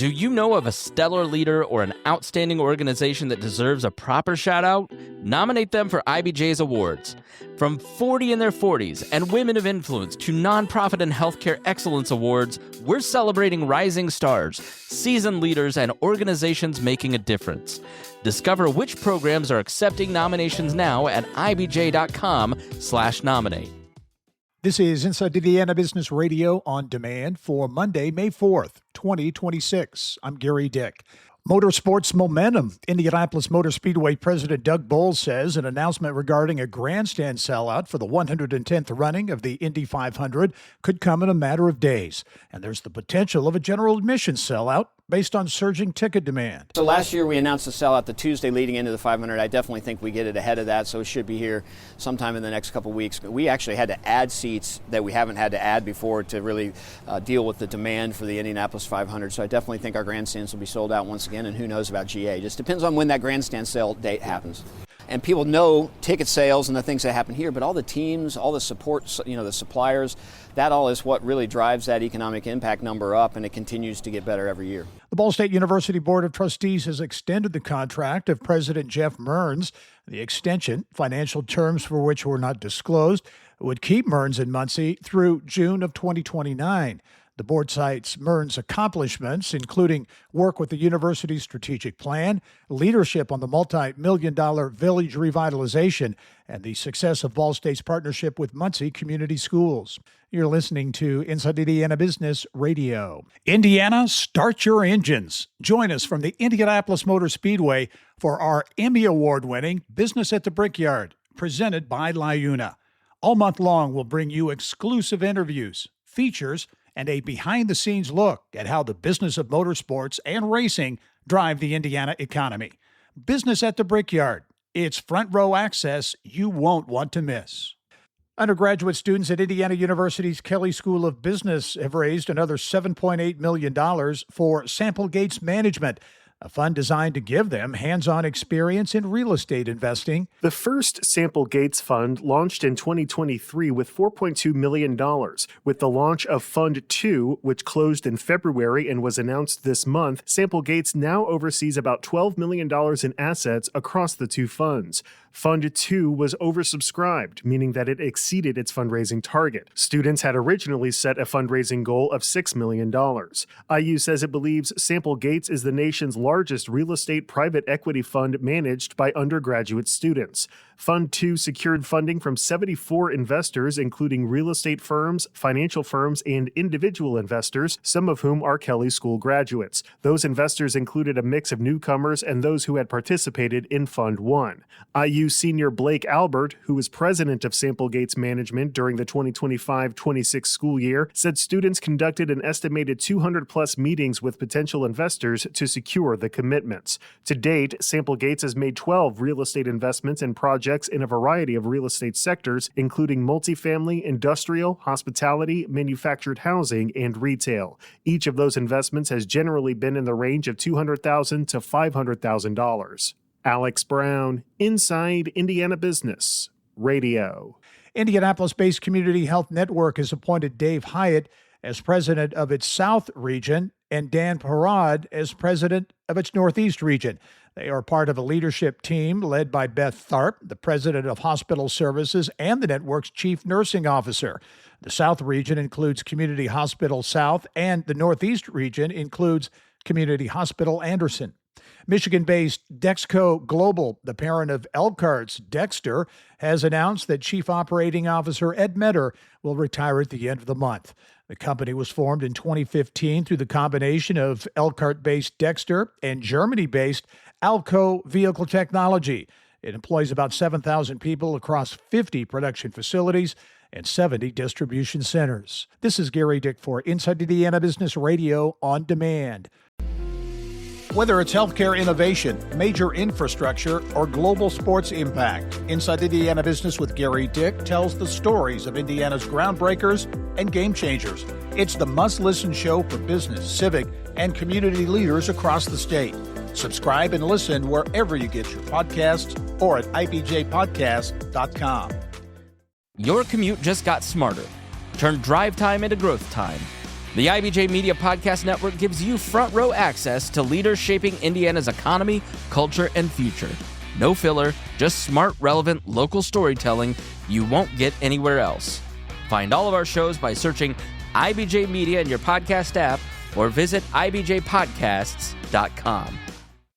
Do you know of a stellar leader or an outstanding organization that deserves a proper shout-out? Nominate them for IBJ's awards. From 40 in their 40s and Women of Influence to Nonprofit and Healthcare Excellence Awards, we're celebrating rising stars, seasoned leaders, and organizations making a difference. Discover which programs are accepting nominations now at ibj.com/nominate. This is Inside Indiana Business Radio on demand for Monday, May 4th, 2026. I'm Gary Dick. Motorsports momentum. Indianapolis Motor Speedway President Doug Bowles says an announcement regarding a grandstand sellout for the 110th running of the Indy 500 could come in a matter of days. And there's the potential of a general admission sellout based on surging ticket demand. So last year we announced the sellout the Tuesday leading into the 500. I definitely think we get it ahead of that, so it should be here sometime in the next couple weeks. But we actually had to add seats that we haven't had to add before to really deal with the demand for the Indianapolis 500. So I definitely think our grandstands will be sold out once again, and who knows about GA. Just depends on when that grandstand sale date happens. And people know ticket sales and the things that happen here, but all the teams, all the support, the suppliers, that all is what really drives that economic impact number up, and it continues to get better every year. The Ball State University Board of Trustees has extended the contract of President Geoffrey Mearns. The extension, financial terms for which were not disclosed, would keep Mearns in Muncie through June of 2029. The board cites Mearns' accomplishments, including work with the university's strategic plan, leadership on the multi-million-dollar village revitalization, and the success of Ball State's partnership with Muncie Community Schools. You're listening to Inside Indiana Business Radio. Indiana, start your engines. Join us from the Indianapolis Motor Speedway for our Emmy Award-winning Business at the Brickyard, presented by LiUNA. All month long, we'll bring you exclusive interviews, features, and a behind-the-scenes look at how the business of motorsports and racing drive the Indiana economy. Business at the Brickyard. It's front-row access you won't want to miss. Undergraduate students at Indiana University's Kelley School of Business have raised another $7.8 million for Sample Gates Management, a fund designed to give them hands-on experience in real estate investing. The first Sample Gates Fund launched in 2023 with $4.2 million. With the launch of Fund 2, which closed in February and was announced this month, Sample Gates now oversees about $12 million in assets across the two funds. Fund 2 was oversubscribed, meaning that it exceeded its fundraising target. Students had originally set a fundraising goal of $6 million. IU says it believes Sample Gates is the nation's largest real estate private equity fund managed by undergraduate students. Fund 2 secured funding from 74 investors, including real estate firms, financial firms, and individual investors, some of whom are Kelley School graduates. Those investors included a mix of newcomers and those who had participated in Fund 1. IU senior Blake Albert, who was president of Sample Gates Management during the 2025-26 school year, said students conducted an estimated 200-plus meetings with potential investors to secure the commitments. To date, Sample Gates has made 12 real estate investments in projects in a variety of real estate sectors, including multifamily, industrial, hospitality, manufactured housing, and retail. Each of those investments has generally been in the range of $200,000 to $500,000. Alex Brown, Inside Indiana Business Radio. Indianapolis-based Community Health Network has appointed Dave Hyatt as president of its South region and Dan Parad as president of its Northeast region. They are part of a leadership team led by Beth Tharp, the president of Hospital Services and the network's chief nursing officer. The South region includes Community Hospital South, and the Northeast region includes Community Hospital Anderson. Michigan-based Dexco Global, the parent of Elkhart's Dexter, has announced that Chief Operating Officer Ed Metter will retire at the end of the month. The company was formed in 2015 through the combination of Elkhart-based Dexter and Germany-based Alco Vehicle Technology. It employs about 7,000 people across 50 production facilities and 70 distribution centers. This is Gary Dick for Inside Indiana Business Radio on Demand. Whether it's healthcare innovation, major infrastructure, or global sports impact, Inside Indiana Business with Gary Dick tells the stories of Indiana's groundbreakers and game changers. It's the must-listen show for business, civic, and community leaders across the state. Subscribe and listen wherever you get your podcasts or at ibjpodcast.com. Your commute just got smarter. Turn drive time into growth time. The IBJ Media Podcast Network gives you front row access to leaders shaping Indiana's economy, culture, and future. No filler, just smart, relevant, local storytelling you won't get anywhere else. Find all of our shows by searching IBJ Media in your podcast app or visit ibjpodcasts.com.